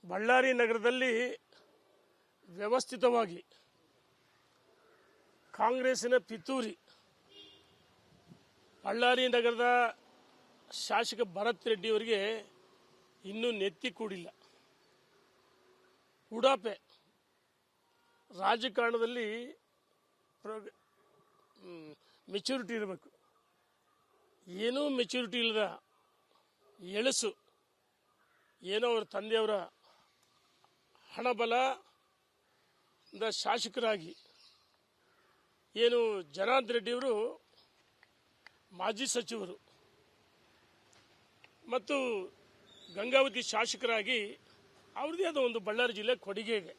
ಬಳ್ಳಾರಿ ನಗರದಲ್ಲಿ ವ್ಯವಸ್ಥಿತವಾಗಿ ಕಾಂಗ್ರೆಸ್ಸಿನ ಪಿತೂರಿ. ಬಳ್ಳಾರಿ ನಗರದ ಶಾಸಕ ಭರತ್ ರೆಡ್ಡಿ ಅವರಿಗೆ ಇನ್ನೂ ನೆತ್ತಿ ಕೂಡಿಲ್ಲ. ಉಡಾಪೆ ರಾಜಕಾರಣದಲ್ಲಿ ಮೆಚುರಿಟಿ ಇರಬೇಕು. ಏನೂ ಮೆಚುರಿಟಿ ಇಲ್ಲದ ಎಳಸು, ಏನೋ ಅವರ ತಂದೆಯವರ ಹಣಬಲದ ಶಾಸಕರಾಗಿ ಏನು ಜನಾರ್ದನ್ ರೆಡ್ಡಿಯವರು ಮಾಜಿ ಸಚಿವರು ಮತ್ತು ಗಂಗಾವತಿ ಶಾಸಕರಾಗಿ ಅವ್ರದ್ದೇ ಆದ ಒಂದು ಬಳ್ಳಾರಿ ಜಿಲ್ಲೆ ಕೊಡುಗೆ ಇದೆ.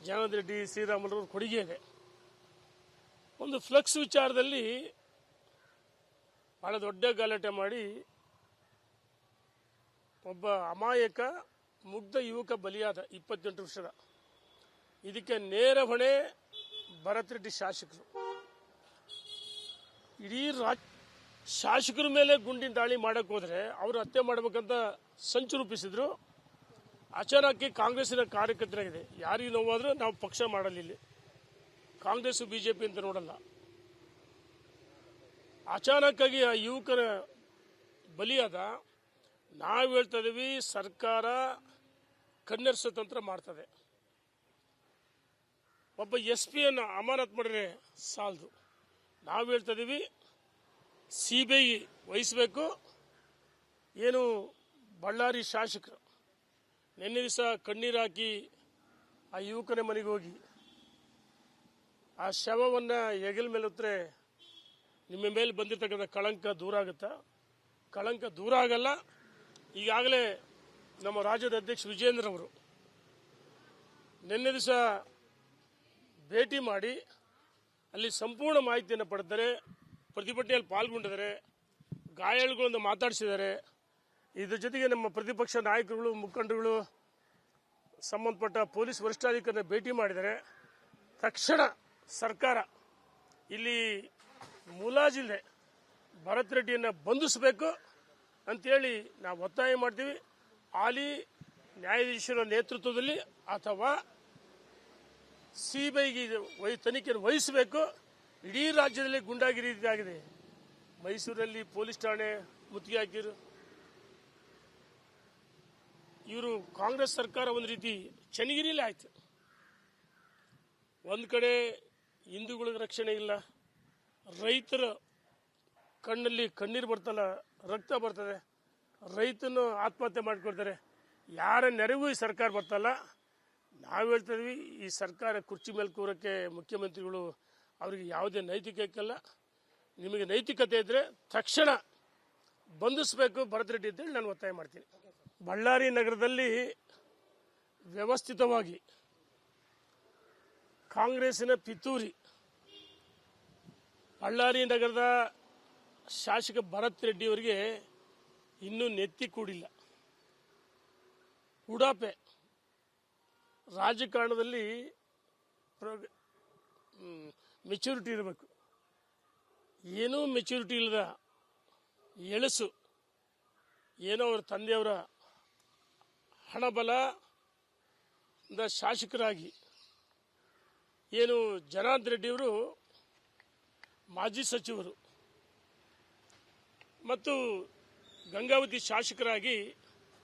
ಜನಾರ್ದನ್ ರೆಡ್ಡಿ ಶ್ರೀರಾಮುಲುರವ್ರ ಕೊಡುಗೆ ಇದೆ. ಒಂದು ಫ್ಲೆಕ್ಸ್ ವಿಚಾರದಲ್ಲಿ ಬಹಳ ದೊಡ್ಡ ಗಲಾಟೆ ಮಾಡಿ ಒಬ್ಬ ಅಮಾಯಕ ಮುಗ್ಧ ಯುವಕ ಬಲಿಯಾದ 28 ವರ್ಷದ. ಇದಕ್ಕೆ ನೇರ ಹೊಣೆ ಭರತ್ ರೆಡ್ಡಿ ಶಾಸಕರು. ಇಡೀ ಶಾಸಕರ ಮೇಲೆ ಗುಂಡಿನ ದಾಳಿ ಮಾಡಕ್ಕೆ ಹೋದ್ರೆ ಅವರು ಹತ್ಯೆ ಮಾಡಬೇಕಂತ ಸಂಚು ರೂಪಿಸಿದ್ರು. ಅಚಾನಕ್ ಕಾಂಗ್ರೆಸ್ಸಿನ ಕಾರ್ಯಕರ್ತರಾಗಿದೆ. ಯಾರಿಗೆ ನೋವಾದ್ರೂ ನಾವು ಪಕ್ಷ ಮಾಡಲ್ಲ, ಇಲ್ಲಿ ಕಾಂಗ್ರೆಸ್ ಬಿಜೆಪಿ ಅಂತ ನೋಡಲ್ಲ. ಅಚಾನಕ್ ಆಗಿ ಆ ಯುವಕರ ಬಲಿಯಾದ. ನಾವು ಹೇಳ್ತಾ ಇದೀವಿ, ಸರ್ಕಾರ ಕಣ್ಣೆರ್ಸೋ ತಂತ್ರ ಮಾಡ್ತದೆ. ಒಬ್ಬ SP ಅಮಾನತ್ ಮಾಡಿದ್ರೆ ಸಾಲದು. ನಾವು ಹೇಳ್ತಾ ಇದೀವಿ, CBI ವಹಿಸಬೇಕು. ಏನು ಬಳ್ಳಾರಿ ಶಾಸಕರು ನಿನ್ನೆ ದಿವಸ ಕಣ್ಣೀರು ಹಾಕಿ ಆ ಯುವಕನ ಮನೆಗೆ ಹೋಗಿ ಆ ಶವವನ್ನು ಹೆಗಲ ಮೇಲೆ ಹೊತ್ತರೆ ನಿಮ್ಮ ಮೇಲೆ ಬಂದಿರತಕ್ಕಂಥ ಕಳಂಕ ದೂರ ಆಗುತ್ತಾ? ಕಳಂಕ ದೂರ ಆಗಲ್ಲ. ಈಗಾಗಲೇ ನಮ್ಮ ರಾಜ್ಯದ ಅಧ್ಯಕ್ಷ ವಿಜೇಂದ್ರ ಅವರು ನಿನ್ನೆ ದಿವಸ ಭೇಟಿ ಮಾಡಿ ಅಲ್ಲಿ ಸಂಪೂರ್ಣ ಮಾಹಿತಿಯನ್ನು ಪಡೆದರೆ, ಪ್ರತಿಭಟನೆಯಲ್ಲಿ ಪಾಲ್ಗೊಂಡಿದ್ದಾರೆ, ಗಾಯಾಳುಗಳನ್ನು ಮಾತಾಡಿಸಿದ್ದಾರೆ. ಇದ್ರ ಜೊತೆಗೆ ನಮ್ಮ ಪ್ರತಿಪಕ್ಷ ನಾಯಕರುಗಳು, ಮುಖಂಡರುಗಳು, ಸಂಬಂಧಪಟ್ಟ ಪೊಲೀಸ್ ವರಿಷ್ಠಾಧಿಕಾರಿನ ಭೇಟಿ ಮಾಡಿದ್ದಾರೆ. ತಕ್ಷಣ ಸರ್ಕಾರ ಇಲ್ಲಿ ಮುಲಾಜಿಲ್ಲದೆ ಭರತ್ ರೆಡ್ಡಿಯನ್ನು ಬಂಧಿಸಬೇಕು ಅಂತೇಳಿ ನಾವು ಒತ್ತಾಯ ಮಾಡ್ತೀವಿ. ಹಾಲಿ ನ್ಯಾಯಾಧೀಶರ ನೇತೃತ್ವದಲ್ಲಿ ಅಥವಾ CBIಗೆ ತನಿಖೆಯನ್ನು ವಹಿಸಬೇಕು. ಇಡೀ ರಾಜ್ಯದಲ್ಲಿ ಗುಂಡಾಗಿರಿ ಆಗಿದೆ. ಮೈಸೂರಲ್ಲಿ ಪೊಲೀಸ್ ಠಾಣೆ ಮುತ್ತಿಗೆ ಹಾಕಿರು. ಇವರು ಕಾಂಗ್ರೆಸ್ ಸರ್ಕಾರ ಒಂದು ರೀತಿ ಚನ್ನಗಿರಿಯಲ್ಲಿ ಆಯ್ತು. ಒಂದು ಕಡೆ ಹಿಂದೂಗಳಿಗೆ ರಕ್ಷಣೆ ಇಲ್ಲ, ರೈತರ ಕಣ್ಣಲ್ಲಿ ಕಣ್ಣೀರು ಬರ್ತಲ್ಲ, ರಕ್ತ ಬರ್ತದೆ, ರೈತನು ಆತ್ಮಹತ್ಯೆ ಮಾಡಿಕೊಳ್ತಾರೆ. ಯಾರ ನೆರವು ಈ ಸರ್ಕಾರ ಬರ್ತಲ್ಲ. ನಾವು ಹೇಳ್ತಾ ಇದ್ವಿ, ಈ ಸರ್ಕಾರ ಕುರ್ಚಿ ಮೇಲೆ ಕೂರಕ್ಕೆ ಮುಖ್ಯಮಂತ್ರಿಗಳು ಅವರಿಗೆ ಯಾವುದೇ ನೈತಿಕತೆ ಇಲ್ಲ. ನಿಮಗೆ ನೈತಿಕತೆ ಇದ್ದರೆ ತಕ್ಷಣ ಬಂಧಿಸಬೇಕು ಭರತ್ ರೆಡ್ಡಿ ಅಂತೇಳಿ ನಾನು ಒತ್ತಾಯ ಮಾಡ್ತೀನಿ. ಬಳ್ಳಾರಿ ನಗರದಲ್ಲಿ ವ್ಯವಸ್ಥಿತವಾಗಿ ಕಾಂಗ್ರೆಸ್ಸಿನ ಪಿತೂರಿ. ಬಳ್ಳಾರಿ ನಗರದ ಶಾಸಕ ಭರತ್ ರೆಡ್ಡಿ ಅವರಿಗೆ ಇನ್ನೂ ನೆತ್ತಿ ಕೂಡಿಲ್ಲ. ಉಡಾಪೆ ರಾಜಕಾರಣದಲ್ಲಿ ಮೆಚುರಿಟಿ ಇರಬೇಕು. ಏನೂ ಮೆಚುರಿಟಿ ಇಲ್ಲದ ಎಳಸು, ಏನೋ ಅವರ ತಂದೆಯವರ ಹಣಬಲದ ಶಾಸಕರಾಗಿ ಏನು ಜನಾರ್ದನ್ ರೆಡ್ಡಿಯವರು ಮಾಜಿ ಸಚಿವರು ಮತ್ತು ಗಂಗಾವತಿ ಶಾಸಕರಾಗಿ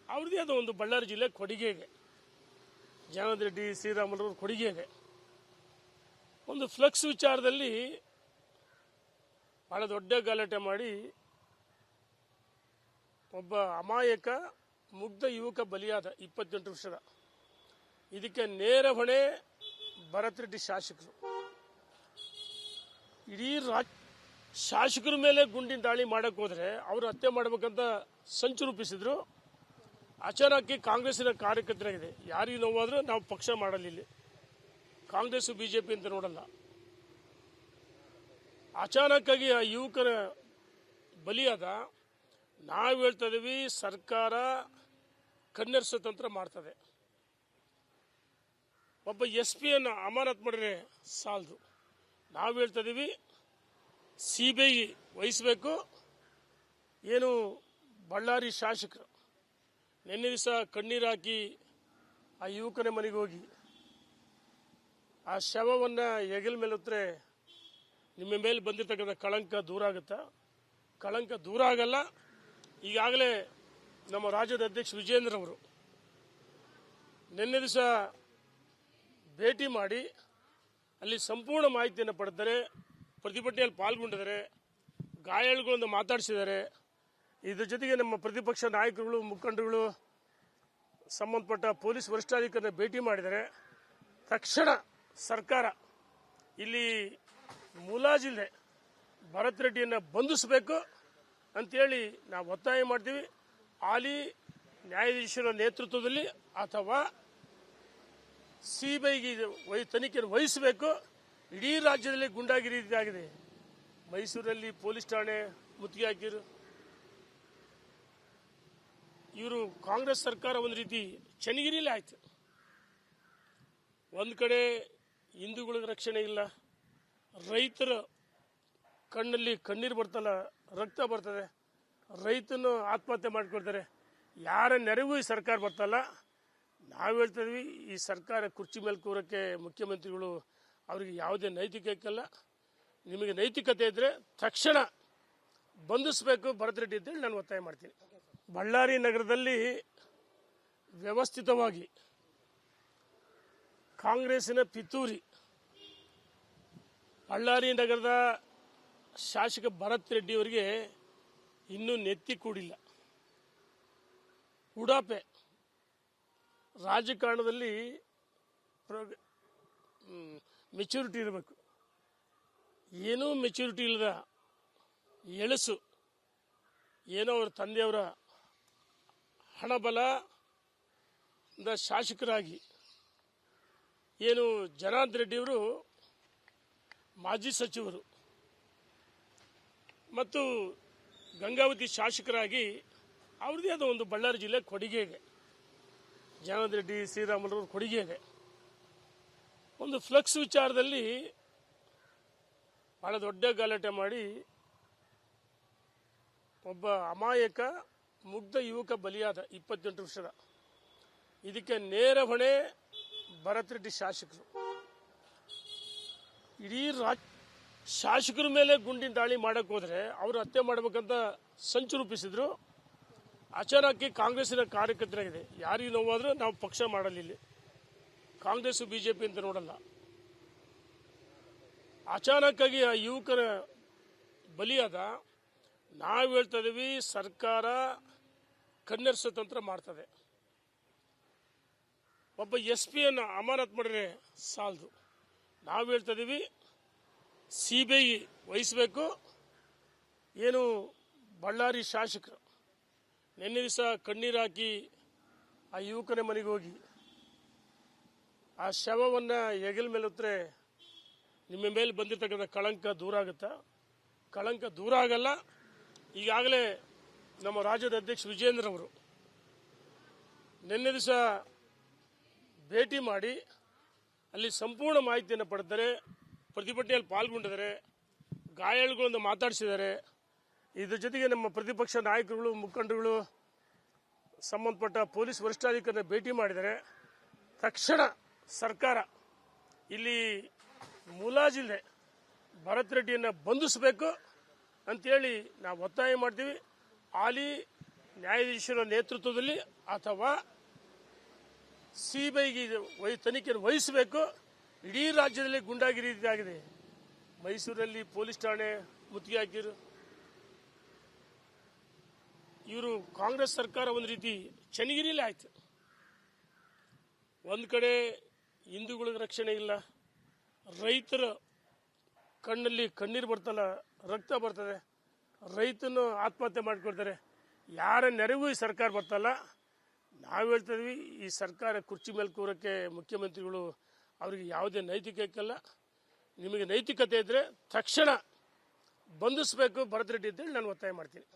ಅವ್ರದ್ದೇ ಆದ ಒಂದು ಬಳ್ಳಾರಿ ಜಿಲ್ಲೆ ಕೊಡುಗೆ ಇದೆ. ಜನಾರ್ದನ್ ರೆಡ್ಡಿ ಶ್ರೀರಾಮುಲುರವ್ರ ಕೊಡುಗೆ ಇದೆ. ಒಂದು ಫ್ಲೆಕ್ಸ್ ವಿಚಾರದಲ್ಲಿ ಬಹಳ ದೊಡ್ಡ ಗಲಾಟೆ ಮಾಡಿ ಒಬ್ಬ ಅಮಾಯಕ ಮುಗ್ಧ ಯುವಕ ಬಲಿಯಾದ 28 ವರ್ಷದ. ಇದಕ್ಕೆ ನೇರ ಹೊಣೆ ಭರತ್ ರೆಡ್ಡಿ ಶಾಸಕರು. ಇಡೀ ಶಾಸಕರ ಮೇಲೆ ಗುಂಡಿನ ದಾಳಿ ಮಾಡಕ್ಕೆ ಹೋದ್ರೆ ಅವರು ಹತ್ಯೆ ಮಾಡಬೇಕಂತ ಸಂಚು ರೂಪಿಸಿದ್ರು. ಅಚಾನಕ್ ಕಾಂಗ್ರೆಸ್ಸಿನ ಕಾರ್ಯಕರ್ತರಾಗಿದೆ. ಯಾರಿಗೆ ನೋವಾದ್ರೂ ನಾವು ಪಕ್ಷ ಮಾಡಲ್ಲ, ಇಲ್ಲಿ ಕಾಂಗ್ರೆಸ್ ಬಿಜೆಪಿ ಅಂತ ನೋಡಲ್ಲ. ಅಚಾನಕ್ ಆಗಿ ಆ ಯುವಕರ ಬಲಿಯಾದ. ನಾವು ಹೇಳ್ತಾ ಇದೀವಿ, ಸರ್ಕಾರ ಕಣ್ಣೆರ್ಸೋ ತಂತ್ರ ಮಾಡ್ತದೆ. ಒಬ್ಬ SP ಅಮಾನತ್ ಮಾಡಿದ್ರೆ ಸಾಲದು. ನಾವು ಹೇಳ್ತಾ ಇದೀವಿ, CBI ವಹಿಸಬೇಕು. ಏನು ಬಳ್ಳಾರಿ ಶಾಸಕರು ನಿನ್ನೆ ದಿವಸ ಕಣ್ಣೀರು ಹಾಕಿ ಆ ಯುವಕನ ಮನೆಗೆ ಹೋಗಿ ಆ ಶವವನ್ನು ಹೆಗಲ ಮೇಲೆ ಹೊತ್ತರೆ ನಿಮ್ಮ ಮೇಲೆ ಬಂದಿರತಕ್ಕಂಥ ಕಳಂಕ ದೂರ ಆಗುತ್ತಾ? ಕಳಂಕ ದೂರ ಆಗಲ್ಲ. ಈಗಾಗಲೇ ನಮ್ಮ ರಾಜ್ಯದ ಅಧ್ಯಕ್ಷ ವಿಜೇಂದ್ರ ಅವರು ನಿನ್ನೆ ದಿವಸ ಭೇಟಿ ಮಾಡಿ ಅಲ್ಲಿ ಸಂಪೂರ್ಣ ಮಾಹಿತಿಯನ್ನು ಪಡೆದರೆ, ಪ್ರತಿಭಟನೆಯಲ್ಲಿ ಪಾಲ್ಗೊಂಡಿದ್ದಾರೆ, ಗಾಯಾಳುಗಳನ್ನು ಮಾತಾಡಿಸಿದ್ದಾರೆ. ಇದ್ರ ಜೊತೆಗೆ ನಮ್ಮ ಪ್ರತಿಪಕ್ಷ ನಾಯಕರುಗಳು, ಮುಖಂಡರುಗಳು, ಸಂಬಂಧಪಟ್ಟ ಪೊಲೀಸ್ ವರಿಷ್ಠಾಧಿಕಾರಿಯನ್ನು ಭೇಟಿ ಮಾಡಿದ್ದಾರೆ. ತಕ್ಷಣ ಸರ್ಕಾರ ಇಲ್ಲಿ ಮುಲಾಜಿಲ್ಲದೆ ಭರತ್ ರೆಡ್ಡಿಯನ್ನು ಬಂಧಿಸಬೇಕು ಅಂತೇಳಿ ನಾವು ಒತ್ತಾಯ ಮಾಡ್ತೀವಿ. ಹಾಲಿ ನ್ಯಾಯಾಧೀಶರ ನೇತೃತ್ವದಲ್ಲಿ ಅಥವಾ ಸಿಬಿಐಗೆ ತನಿಖೆಯನ್ನು ವಹಿಸಬೇಕು. ಇಡೀ ರಾಜ್ಯದಲ್ಲಿ ಗುಂಡಾಗಿರಿ ಆಗಿದೆ. ಮೈಸೂರಲ್ಲಿ ಪೊಲೀಸ್ ಠಾಣೆ ಮುತ್ತಿಗೆ ಹಾಕಿರು. ಇವರು ಕಾಂಗ್ರೆಸ್ ಸರ್ಕಾರ ಒಂದು ರೀತಿ ಚನ್ನಗಿರಿಲೇ ಆಯ್ತು. ಒಂದು ಕಡೆ ಹಿಂದೂಗಳಿಗೆ ರಕ್ಷಣೆ ಇಲ್ಲ, ರೈತರ ಕಣ್ಣಲ್ಲಿ ಕಣ್ಣೀರು ಬರ್ತಲ್ಲ, ರಕ್ತ ಬರ್ತದೆ, ರೈತನು ಆತ್ಮಹತ್ಯೆ ಮಾಡ್ಕೊಳ್ತಾರೆ. ಯಾರ ನೆರವು ಈ ಸರ್ಕಾರ ಬರ್ತಲ್ಲ. ನಾವು ಹೇಳ್ತಾ ಇದ್ವಿ, ಈ ಸರ್ಕಾರ ಕುರ್ಚಿ ಮೇಲೆ ಕೂರಕ್ಕೆ ಮುಖ್ಯಮಂತ್ರಿಗಳು ಅವರಿಗೆ ಯಾವುದೇ ನೈತಿಕತೆ ಇಲ್ಲ. ನಿಮಗೆ ನೈತಿಕತೆ ಇದ್ದರೆ ತಕ್ಷಣ ಬಂಧಿಸಬೇಕು ಭರತ್ ರೆಡ್ಡಿ ಅಂತೇಳಿ ನಾನು ಒತ್ತಾಯ ಮಾಡ್ತೀನಿ. ಬಳ್ಳಾರಿ ನಗರದಲ್ಲಿ ವ್ಯವಸ್ಥಿತವಾಗಿ ಕಾಂಗ್ರೆಸ್ಸಿನ ಪಿತೂರಿ, ಬಳ್ಳಾರಿ ನಗರದ ಶಾಸಕ ಭರತ್ ರೆಡ್ಡಿ ಅವರಿಗೆ ಇನ್ನೂ ನೆತ್ತಿ ಕೂಡಿಲ್ಲ. ಉಡಾಪೆ ರಾಜಕಾರಣದಲ್ಲಿ ಮೆಚುರಿಟಿ ಇರಬೇಕು. ಏನೂ ಮೆಚುರಿಟಿ ಇಲ್ಲದ ಎಳಸು, ಏನೋ ಅವ್ರ ತಂದೆಯವರ ಹಣಬಲದ ಶಾಸಕರಾಗಿ ಏನು ಜನಾರ್ದನ್ ರೆಡ್ಡಿಯವರು ಮಾಜಿ ಸಚಿವರು ಮತ್ತು ಗಂಗಾವತಿ ಶಾಸಕರಾಗಿ ಅವ್ರದ್ದೇ ಆದ ಒಂದು ಬಳ್ಳಾರಿ ಜಿಲ್ಲೆ ಕೊಡುಗೆ ಇದೆ. ಜನಾರ್ದನ್ ರೆಡ್ಡಿ, ಶ್ರೀರಾಮುಲು ಕೊಡುಗೆ ಇದೆ. ಒಂದು ಫ್ಲಕ್ಸ್ ವಿಚಾರದಲ್ಲಿ ಬಹಳ ದೊಡ್ಡ ಗಲಾಟೆ ಮಾಡಿ ಒಬ್ಬ ಅಮಾಯಕ ಮುಗ್ಧ ಯುವಕ ಬಲಿಯಾದ, 28 ವರ್ಷದ. ಇದಕ್ಕೆ ನೇರ ಹೊಣೆ ಭರತ್ ರೆಡ್ಡಿ ಶಾಸಕರು. ಇಡೀ ಶಾಸಕರ ಮೇಲೆ ಗುಂಡಿನ ದಾಳಿ ಮಾಡಕ್ಕೆ ಹೋದರೆ ಅವರು ಹತ್ಯೆ ಮಾಡಬೇಕಂತ ಸಂಚು ರೂಪಿಸಿದ್ರು. ಅಚಾನಕ್ ಕಾಂಗ್ರೆಸ್ಸಿನ ಕಾರ್ಯಕರ್ತರಾಗಿದೆ. ಯಾರಿಗೆ ನೋವಾದರೂ ನಾವು ಪಕ್ಷ ಮಾಡಲ್ಲ, ಇಲ್ಲಿ ಕಾಂಗ್ರೆಸ್ ಬಿಜೆಪಿ ಅಂತ ನೋಡಲ್ಲ. ಅಚಾನಕ್ ಆಗಿ ಆ ಯುವಕರ ಬಲಿಯಾದ. ನಾವು ಹೇಳ್ತಾ ಇದೀವಿ, ಸರ್ಕಾರ ಕಣ್ಣೆರ್ಸೋ ತಂತ್ರ ಮಾಡ್ತದೆ. ಒಬ್ಬ SP ಅಮಾನತ್ ಮಾಡಿದ್ರೆ ಸಾಲದು. ನಾವು ಹೇಳ್ತಾ ಇದೀವಿ, ಸಿಬಿಐ ವಹಿಸಬೇಕು. ಏನು ಬಳ್ಳಾರಿ ಶಾಸಕರು ನಿನ್ನೆ ದಿವಸ ಕಣ್ಣೀರು ಹಾಕಿ ಆ ಯುವಕನ ಮನೆಗೆ ಹೋಗಿ ಆ ಶವವನ್ನು ಹೆಗಲ ಮೇಲೆ ಹೊತ್ತರೆ ನಿಮ್ಮ ಮೇಲೆ ಬಂದಿರತಕ್ಕಂಥ ಕಳಂಕ ದೂರ ಆಗುತ್ತಾ? ಕಳಂಕ ದೂರ ಆಗಲ್ಲ. ಈಗಾಗಲೇ ನಮ್ಮ ರಾಜ್ಯದ ಅಧ್ಯಕ್ಷ ವಿಜೇಂದ್ರ ಅವರು ನಿನ್ನೆ ದಿವಸ ಭೇಟಿ ಮಾಡಿ ಅಲ್ಲಿ ಸಂಪೂರ್ಣ ಮಾಹಿತಿಯನ್ನು ಪಡೆದರೆ, ಪ್ರತಿಭಟನೆಯಲ್ಲಿ ಪಾಲ್ಗೊಂಡಿದ್ದಾರೆ, ಗಾಯಾಳುಗಳನ್ನು ಮಾತಾಡಿಸಿದ್ದಾರೆ. ಇದ್ರ ಜೊತೆಗೆ ನಮ್ಮ ಪ್ರತಿಪಕ್ಷ ನಾಯಕರುಗಳು, ಮುಖಂಡರುಗಳು, ಸಂಬಂಧಪಟ್ಟ ಪೊಲೀಸ್ ವರಿಷ್ಠಾಧಿಕಾರಿಯನ್ನು ಭೇಟಿ ಮಾಡಿದ್ದಾರೆ. ತಕ್ಷಣ ಸರ್ಕಾರ ಇಲ್ಲಿ ಮುಲಾಜಿಲ್ಲದೆ ಭರತ್ ರೆಡ್ಡಿಯನ್ನು ಬಂಧಿಸಬೇಕು ಅಂತೇಳಿ ನಾವು ಒತ್ತಾಯ ಮಾಡ್ತೀವಿ. ಹಾಲಿ ನ್ಯಾಯಾಧೀಶರ ನೇತೃತ್ವದಲ್ಲಿ ಅಥವಾ ಸಿಬಿಐಗೆ ತನಿಖೆಯನ್ನು ವಹಿಸಬೇಕು. ಇಡೀ ರಾಜ್ಯದಲ್ಲಿ ಗುಂಡಾಗಿರಿ ಆಗಿದೆ. ಮೈಸೂರಲ್ಲಿ ಪೊಲೀಸ್ ಠಾಣೆ ಮುತ್ತಿಗೆ ಹಾಕಿರು. ಇವರು ಕಾಂಗ್ರೆಸ್ ಸರ್ಕಾರ ಒಂದು ರೀತಿ ಚನ್ನಗಿರಿಲೇ ಆಯ್ತು. ಒಂದು ಕಡೆ ಹಿಂದೂಗಳಿಗೆ ರಕ್ಷಣೆ ಇಲ್ಲ, ರೈತರ ಕಣ್ಣಲ್ಲಿ ಕಣ್ಣೀರು ಬರ್ತಲ್ಲ, ರಕ್ತ ಬರ್ತದೆ, ರೈತನು ಆತ್ಮಹತ್ಯೆ ಮಾಡ್ಕೊಳ್ತಾರೆ. ಯಾರ ನೆರವು ಈ ಸರ್ಕಾರ ಬರ್ತಲ್ಲ. ನಾವು ಹೇಳ್ತಾ ಇದ್ವಿ, ಈ ಸರ್ಕಾರ ಕುರ್ಚಿ ಮೇಲೆ ಕೂರಕ್ಕೆ ಮುಖ್ಯಮಂತ್ರಿಗಳು ಅವರಿಗೆ ಯಾವುದೇ ನೈತಿಕತೆ ಇಲ್ಲ. ನಿಮಗೆ ನೈತಿಕತೆ ಇದ್ದರೆ ತಕ್ಷಣ ಬಂಧಿಸಬೇಕು ಭರತ್ ರೆಡ್ಡಿ ಅಂತೇಳಿ ನಾನು ಒತ್ತಾಯ ಮಾಡ್ತೀನಿ.